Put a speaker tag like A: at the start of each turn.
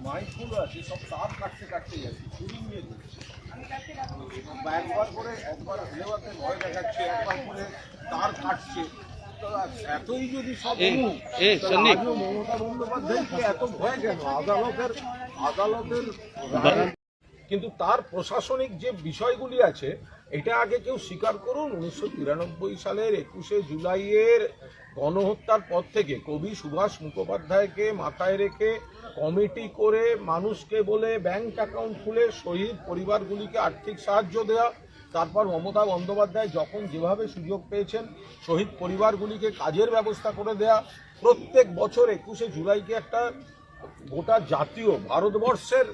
A: মাইকগুলো আছে সব তার কাটতে কাটতে যাচ্ছে, চুরি নিয়ে যাচ্ছে, একবার করে একবার লেবাতে ভয় দেখাচ্ছে, একবার করে তার কাটছে। এতই যদি সব মমতা বন্দ্যোপাধ্যায়কে এত ভয় কেন? আদালতের কিন্তু তার প্রশাসনিক যে বিষয়গুলি আছে এটা আগে কেউ স্বীকার করুন। 1993 সালের 21শে জুলাইয়ের গণহত্যার পর থেকে কবি সুভাষ মুখোপাধ্যায়কে মাথায় রেখে কমিটি করে মানুষকে বলে ব্যাংক অ্যাকাউন্ট খুলে শহীদ পরিবারগুলিকে আর্থিক সাহায্য দেওয়া, তারপর মমতা বন্দ্যোপাধ্যায় যখন যেভাবে সুযোগ পেয়েছেন শহীদ পরিবারগুলিকে কাজের ব্যবস্থা করে দেয়া, প্রত্যেক বছর 21শে জুলাইকে একটা গোটা জাতীয় ভারতবর্ষের